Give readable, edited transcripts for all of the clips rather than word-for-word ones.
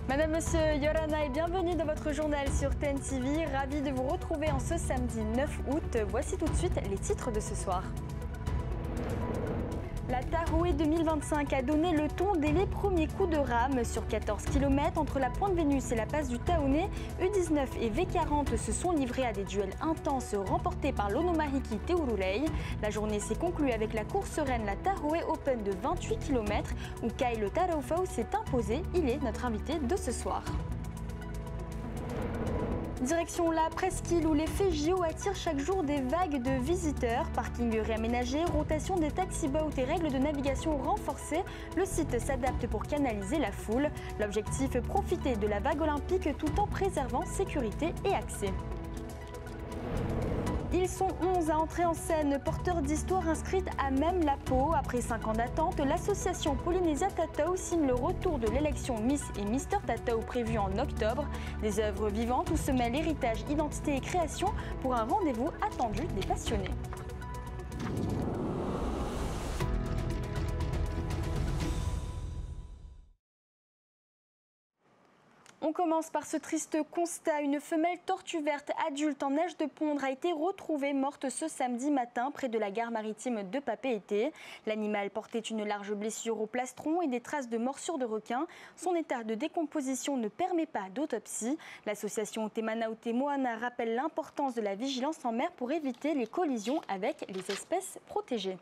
Madame, Monsieur, Yorana et bienvenue dans votre journal sur TNTV. Ravi de vous retrouver en ce samedi 9 août. Voici tout de suite les titres de ce soir. La Tahoe 2025 a donné le ton dès les premiers coups de rame. Sur 14 km entre la Pointe Vénus et la passe du Taoné, U19 et V40 se sont livrés à des duels intenses remportés par l'Onomahiki Teururei. La journée s'est conclue avec la course reine, la Tahoe Open de 28 km où Kyle Taraufau s'est imposé. Il est notre invité de ce soir. Direction la presqu'île où les FGO attirent chaque jour des vagues de visiteurs. Parking réaménagé, rotation des taxi-boats et règles de navigation renforcées. Le site s'adapte pour canaliser la foule. L'objectif, profiter de la vague olympique tout en préservant sécurité et accès. Ils sont 11 à entrer en scène, porteurs d'histoires inscrites à même la peau. Après 5 ans d'attente, l'association Polynésia Tatau signe le retour de l'élection Miss et Mister Tatau prévue en octobre. Des œuvres vivantes où se mêlent héritage, identité et création pour un rendez-vous attendu des passionnés. On commence par ce triste constat. Une femelle tortue verte adulte en âge de pondre a été retrouvée morte ce samedi matin près de la gare maritime de Papeete. L'animal portait une large blessure au plastron et des traces de morsures de requin. Son état de décomposition ne permet pas d'autopsie. L'association Te Manao Te Moana rappelle l'importance de la vigilance en mer pour éviter les collisions avec les espèces protégées.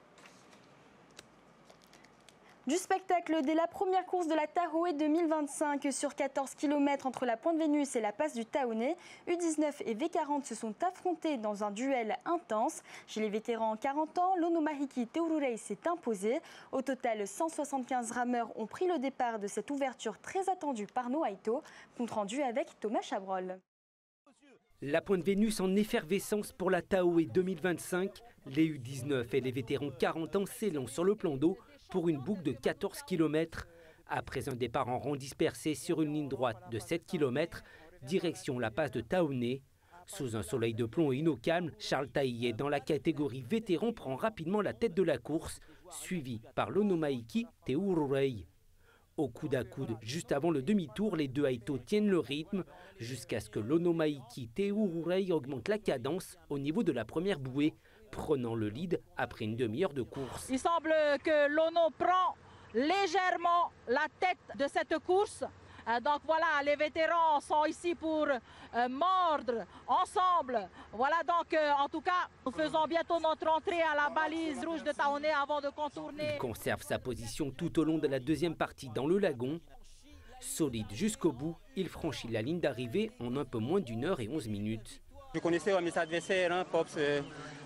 Du spectacle dès la première course de la Tahoe 2025 sur 14 km entre la Pointe Vénus et la passe du Taoné, U19 et V40 se sont affrontés dans un duel intense. Chez les vétérans 40 ans, l'Onomahiki Teururei s'est imposé. Au total, 175 rameurs ont pris le départ de cette ouverture très attendue par Noaito. Compte rendu avec Thomas Chabrol. La Pointe Vénus en effervescence pour la Tahoe 2025. Les U19 et les vétérans 40 ans s'élancent sur le plan d'eau pour une boucle de 14 km. Après un départ en rang dispersé sur une ligne droite de 7 km, direction la passe de Taoné. Sous un soleil de plomb et une eau calme, Charles Taillet, dans la catégorie vétéran, prend rapidement la tête de la course, suivi par l'Onomahiki Teururei. Au coude à coude, juste avant le demi-tour, les deux Aito tiennent le rythme jusqu'à ce que l'Onomahiki Teururei augmente la cadence au niveau de la première bouée, prenant le lead après une demi-heure de course. Il semble que l'Ono prend légèrement la tête de cette course. Donc voilà, les vétérans sont ici pour mordre ensemble. Voilà donc en tout cas, nous faisons bientôt notre entrée à la balise rouge de Taoné avant de contourner. Il conserve sa position tout au long de la deuxième partie dans le lagon. Solide jusqu'au bout, il franchit la ligne d'arrivée en un peu moins d'1 h et 11 minutes. Je connaissais mes adversaires, hein,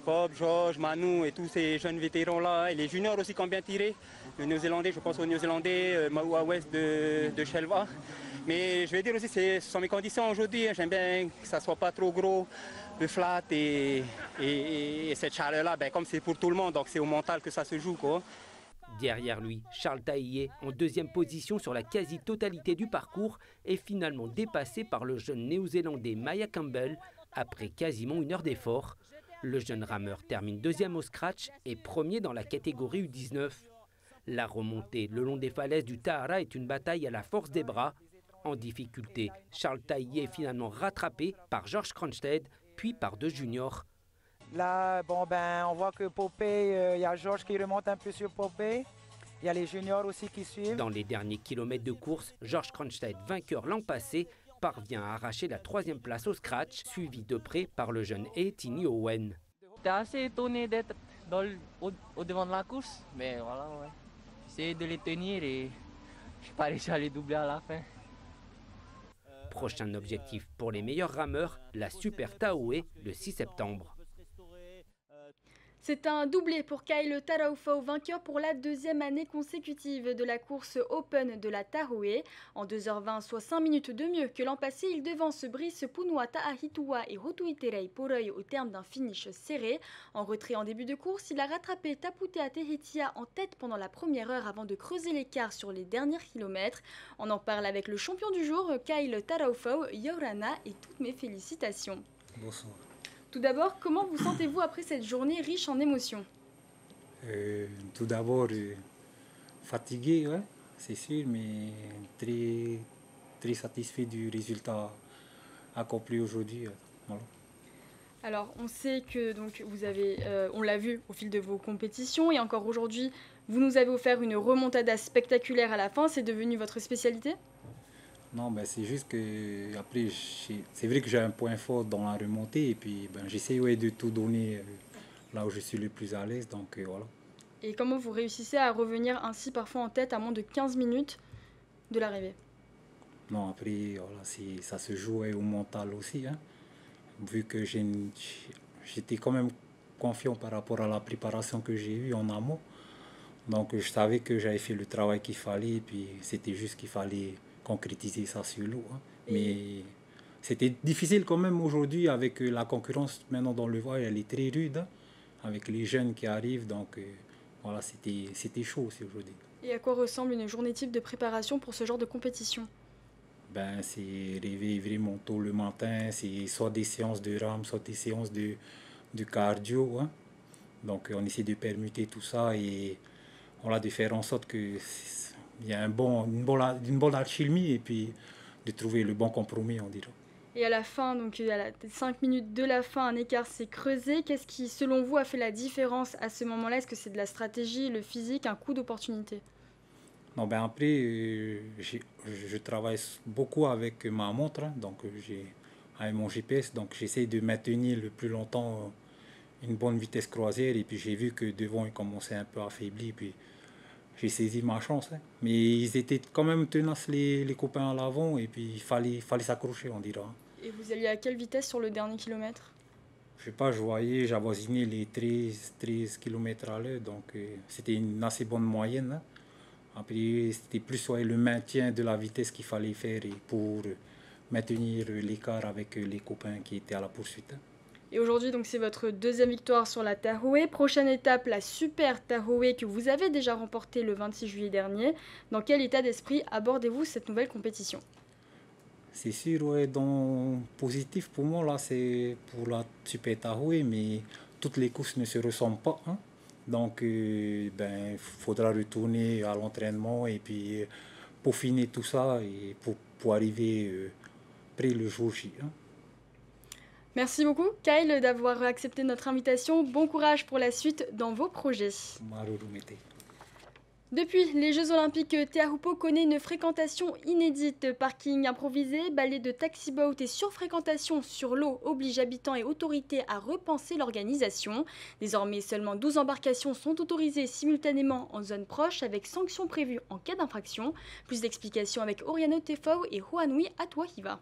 Pop, Georges, Manu et tous ces jeunes vétérans-là. Et les juniors aussi qui ont bien tiré. Le Néo-Zélandais, je pense au Néo-Zélandais, Maua West de Shelva. Mais je vais dire aussi, ce sont mes conditions aujourd'hui. J'aime bien que ça ne soit pas trop gros, le flat et cette chaleur-là, comme c'est pour tout le monde, donc c'est au mental que ça se joue, quoi. Derrière lui, Charles Taillet, en deuxième position sur la quasi-totalité du parcours, est finalement dépassé par le jeune néo-zélandais Maya Campbell après quasiment 1 heure d'effort. Le jeune rameur termine deuxième au scratch et premier dans la catégorie U19. La remontée le long des falaises du Tahara est une bataille à la force des bras. En difficulté, Charles Taillet est finalement rattrapé par Georges Kronstedt, puis par 2 juniors. Là, on voit que Popé, il y a Georges qui remonte un peu sur Popé. Il y a les juniors aussi qui suivent. Dans les derniers kilomètres de course, Georges Kronstedt, vainqueur l'an passé, parvient à arracher la 3e place au scratch, suivi de près par le jeune Etini Owen. J'étais assez étonné d'être au devant de la course, mais voilà, ouais. J'essayais de les tenir et je suis pas réussi à les doubler à la fin. Prochain objectif pour les meilleurs rameurs, la Super Tahoe le 6 septembre. C'est un doublé pour Kyle Taraufau, vainqueur pour la 2e année consécutive de la course Open de la Tahoe. En 2h20, soit 5 minutes de mieux que l'an passé, il devance Brice Punua Tahitua et Rotuiterei Poroi au terme d'un finish serré. En retrait en début de course, il a rattrapé Taputea Tehetia en tête pendant la première heure avant de creuser l'écart sur les derniers kilomètres. On en parle avec le champion du jour, Kyle Taraufau, Yorana, et toutes mes félicitations. Bonsoir. Tout d'abord, comment vous sentez-vous après cette journée riche en émotions? Tout d'abord, fatigué, ouais, c'est sûr, mais très, très satisfait du résultat accompli aujourd'hui. Voilà. Alors, on sait que donc, vous avez, on l'a vu au fil de vos compétitions, et encore aujourd'hui, vous nous avez offert une remontada spectaculaire à la fin. C'est devenu votre spécialité? Non, ben, c'est juste que après, c'est vrai que j'ai un point fort dans la remontée et puis ben, j'essaie de tout donner là où je suis le plus à l'aise. Donc voilà. Et comment vous réussissez à revenir ainsi parfois en tête à moins de 15 minutes de l'arrivée? Non, après, voilà, ça se joue au mental aussi. Hein. Vu que j'étais quand même confiant par rapport à la préparation que j'ai eue en amont. Donc je savais que j'avais fait le travail qu'il fallait et puis c'était juste qu'il fallait concrétiser ça sur l'eau. Hein. Mais c'était difficile quand même aujourd'hui avec la concurrence maintenant dans le voile, elle est très rude, hein, avec les jeunes qui arrivent. Donc voilà, c'était chaud aussi aujourd'hui. Et à quoi ressemble une journée type de préparation pour ce genre de compétition? Ben, c'est réveiller vraiment tôt le matin, c'est soit des séances de rame, soit des séances de cardio. Hein. Donc on essaie de permuter tout ça et voilà, de faire en sorte qu'il y a une bonne alchimie et puis de trouver le bon compromis, on dirait. Et à la fin, donc à la 5 minutes de la fin, un écart s'est creusé. Qu'est-ce qui, selon vous, a fait la différence à ce moment-là? Est-ce que c'est de la stratégie, le physique, un coup d'opportunité? Non, ben après, je travaille beaucoup avec ma montre, hein, donc avec mon GPS, donc j'essaie de maintenir le plus longtemps une bonne vitesse croisière et puis j'ai vu que devant il commençait un peu affaibli, puis j'ai saisi ma chance. Hein. Mais ils étaient quand même tenaces les copains à l'avant et puis il fallait s'accrocher, on dira. Et vous alliez à quelle vitesse sur le dernier kilomètre? Je sais pas, je voyais, j'avoisinais les 13 km à l'heure, donc c'était une assez bonne moyenne. Hein. Après, c'était plus le maintien de la vitesse qu'il fallait faire pour maintenir l'écart avec les copains qui étaient à la poursuite. Et aujourd'hui, donc, c'est votre deuxième victoire sur la Tahoe. Prochaine étape, la Super Tahoe que vous avez déjà remportée le 26 juillet dernier. Dans quel état d'esprit abordez-vous cette nouvelle compétition? C'est sûr, dans positif pour moi, là, c'est pour la Super Tahoe, mais toutes les courses ne se ressemblent pas. Hein. Donc, il faudra retourner à l'entraînement et puis peaufiner tout ça et pour arriver près le jour J. Hein. Merci beaucoup, Kyle, d'avoir accepté notre invitation. Bon courage pour la suite dans vos projets. Depuis les Jeux Olympiques, Teahupo'o connaît une fréquentation inédite. Parking improvisé, balai de taxi-boat et surfréquentation sur l'eau oblige habitants et autorités à repenser l'organisation. Désormais, seulement 12 embarcations sont autorisées simultanément en zone proche avec sanctions prévues en cas d'infraction. Plus d'explications avec Oriano Tefao et Juanui Atuahiva.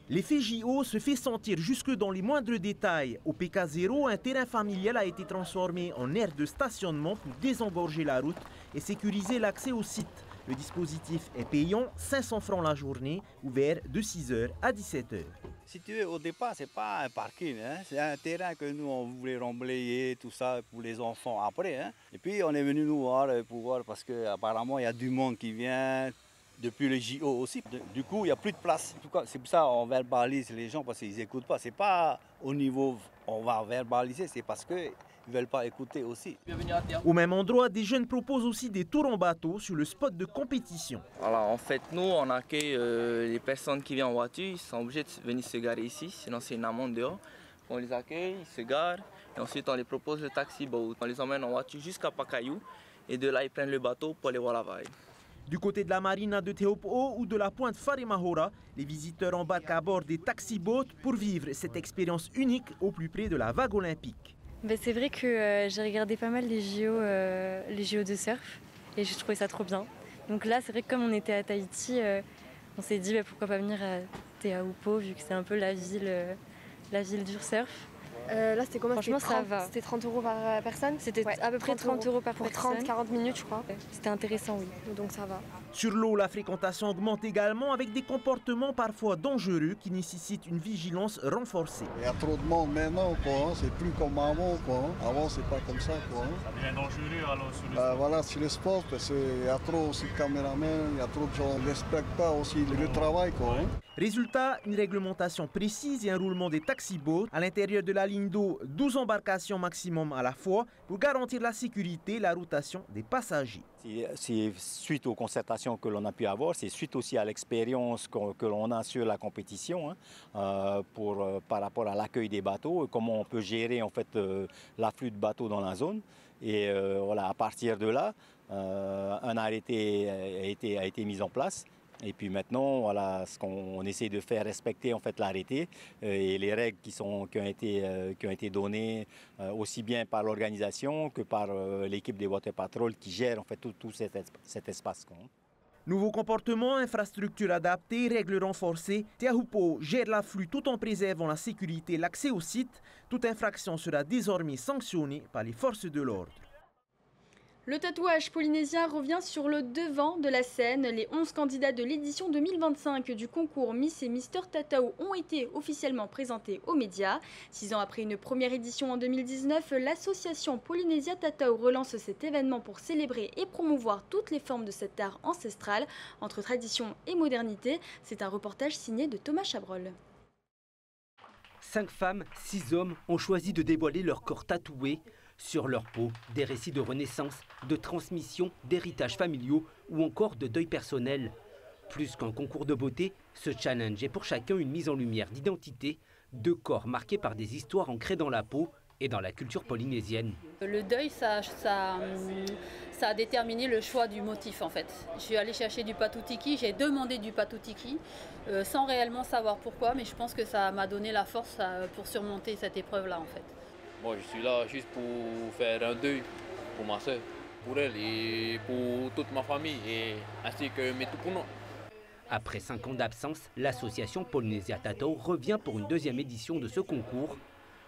L'effet JO se fait sentir jusque dans les moindres détails. Au PK0, un terrain familial a été transformé en aire de stationnement pour désengorger la route et sécuriser l'accès au site. Le dispositif est payant, 500 francs la journée, ouvert de 6h à 17h. Si tu veux, au départ, ce n'est pas un parking, hein. C'est un terrain que nous, on voulait remblayer, tout ça, pour les enfants après. Hein. Et puis, on est venu nous voir pour voir parce qu'apparemment, il y a du monde qui vient. Depuis le JO aussi. Du coup, il n'y a plus de place. En tout cas, c'est pour ça qu'on verbalise les gens parce qu'ils n'écoutent pas. Ce n'est pas au niveau on va verbaliser, c'est parce qu'ils ne veulent pas écouter aussi. Au même endroit, des jeunes proposent aussi des tours en bateau sur le spot de compétition. Voilà, en fait, nous, on accueille les personnes qui viennent en voiture. Ils sont obligés de venir se garer ici, sinon c'est une amende dehors. On les accueille, ils se garent et ensuite on les propose le taxi boat. On les emmène en voiture jusqu'à Pacayou et de là, ils prennent le bateau pour aller voir la vague. Du côté de la marina de Teahupo'o ou de la pointe Farimahora, les visiteurs embarquent à bord des taxi-boats pour vivre cette expérience unique au plus près de la vague olympique. C'est vrai que j'ai regardé pas mal les JO de surf et j'ai trouvé ça trop bien. Donc là, c'est vrai que comme on était à Tahiti, on s'est dit pourquoi pas venir à Teahupo'o vu que c'est un peu la ville du surf. Là, c'était combien? Franchement, ça va. C'était 30 € par personne? C'était à peu près 30 € par personne. Pour 30-40 minutes, je crois. C'était intéressant, oui. Donc ça va. Sur l'eau, la fréquentation augmente également avec des comportements parfois dangereux qui nécessitent une vigilance renforcée. Il y a trop de monde maintenant, quoi. C'est plus comme avant, quoi. Avant, c'est pas comme ça, quoi. Ça devient dangereux alors sur le sport. Voilà, sur le sport, parce qu'il y a trop aussi de caméramans, il y a trop de gens qui ne respectent pas aussi le travail, quoi. Résultat, une réglementation précise et un roulement des taxi-boats à l'intérieur de la ligne d'eau, 12 embarcations maximum à la fois pour garantir la sécurité et la rotation des passagers. C'est suite aux concertations que l'on a pu avoir, c'est suite aussi à l'expérience que l'on a sur la compétition par rapport à l'accueil des bateaux, comment on peut gérer en fait l'afflux de bateaux dans la zone. Et voilà, à partir de là, un arrêté a été mis en place. Et puis maintenant, voilà, ce qu'on essaie de faire respecter en fait l'arrêté et les règles qui ont été données aussi bien par l'organisation que par l'équipe des Water Patrol qui gère en fait tout cet espace. Nouveau comportement, infrastructure adaptée, règles renforcées. Teahupo'o gère l'afflux tout en préservant la sécurité et l'accès au site. Toute infraction sera désormais sanctionnée par les forces de l'ordre. Le tatouage polynésien revient sur le devant de la scène. Les 11 candidats de l'édition 2025 du concours Miss et Mister Tatao ont été officiellement présentés aux médias. 6 ans après une première édition en 2019, l'association Polynésia Tatao relance cet événement pour célébrer et promouvoir toutes les formes de cet art ancestral entre tradition et modernité. C'est un reportage signé de Thomas Chabrol. 5 femmes, 6 hommes ont choisi de dévoiler leur corps tatoué. Sur leur peau, des récits de renaissance, de transmission, d'héritages familiaux ou encore de deuil personnel. Plus qu'un concours de beauté, ce challenge est pour chacun une mise en lumière d'identité, de corps marqués par des histoires ancrées dans la peau et dans la culture polynésienne. Le deuil, ça a déterminé le choix du motif en fait. Je suis allée chercher du patoutiki, j'ai demandé du patoutiki sans réellement savoir pourquoi, mais je pense que ça m'a donné la force pour surmonter cette épreuve-là en fait. Moi, je suis là juste pour faire un deuil pour ma soeur, pour elle et pour toute ma famille, ainsi que mes tupunos. Après 5 ans d'absence, l'association Polynésia Tatao revient pour une deuxième édition de ce concours.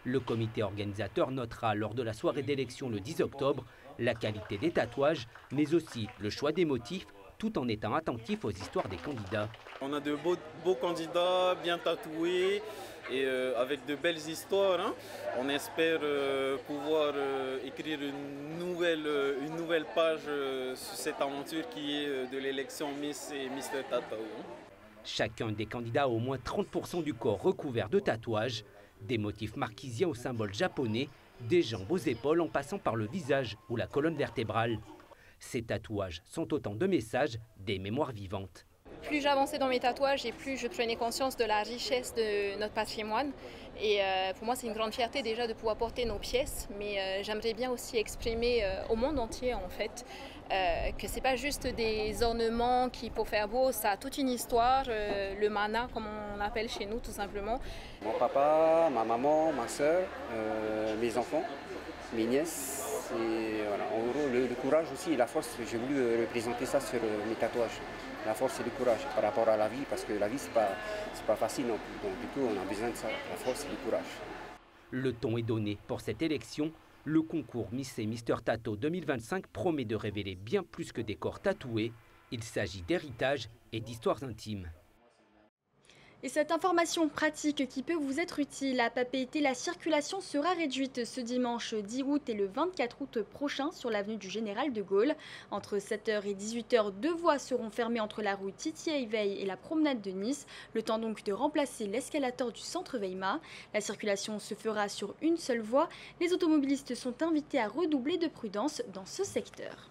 Le comité organisateur notera lors de la soirée d'élection le 10 octobre la qualité des tatouages, mais aussi le choix des motifs, tout en étant attentif aux histoires des candidats. On a de beaux candidats bien tatoués et avec de belles histoires. On espère pouvoir écrire une nouvelle page sur cette aventure qui est de l'élection Miss et Mister Tatao. Chacun des candidats a au moins 30% du corps recouvert de tatouages, des motifs marquisiens aux symboles japonais, des jambes aux épaules en passant par le visage ou la colonne vertébrale. Ces tatouages sont autant de messages, des mémoires vivantes. Plus j'avançais dans mes tatouages et plus je prenais conscience de la richesse de notre patrimoine. Et pour moi, c'est une grande fierté déjà de pouvoir porter nos pièces, mais j'aimerais bien aussi exprimer au monde entier en fait que c'est pas juste des ornements qui pour faire beau, ça a toute une histoire, le mana comme on l'appelle chez nous tout simplement. Mon papa, ma maman, ma soeur, mes enfants, mes nièces. Et voilà, en gros, le courage aussi et la force, j'ai voulu représenter ça sur mes tatouages. La force et le courage par rapport à la vie, parce que la vie, c'est pas facile non plus. Donc du coup, on a besoin de ça, la force et le courage. Le ton est donné pour cette élection. Le concours Miss et Mister Tatao 2025 promet de révéler bien plus que des corps tatoués. Il s'agit d'héritage et d'histoires intimes. Et cette information pratique qui peut vous être utile à Papeete, la circulation sera réduite ce dimanche 10 août et le 24 août prochain sur l'avenue du Général de Gaulle. Entre 7h et 18h, 2 voies seront fermées entre la rue Titi-Veille et la promenade de Nice. Le temps donc de remplacer l'escalator du centre Weima. La circulation se fera sur une seule voie. Les automobilistes sont invités à redoubler de prudence dans ce secteur.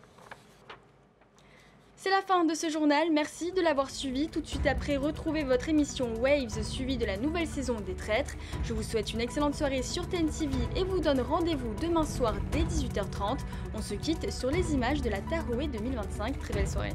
C'est la fin de ce journal, merci de l'avoir suivi. Tout de suite après, retrouvez votre émission Waves suivie de la nouvelle saison des Traîtres. Je vous souhaite une excellente soirée sur TNTV et vous donne rendez-vous demain soir dès 18h30. On se quitte sur les images de la Taroué 2025. Très belle soirée.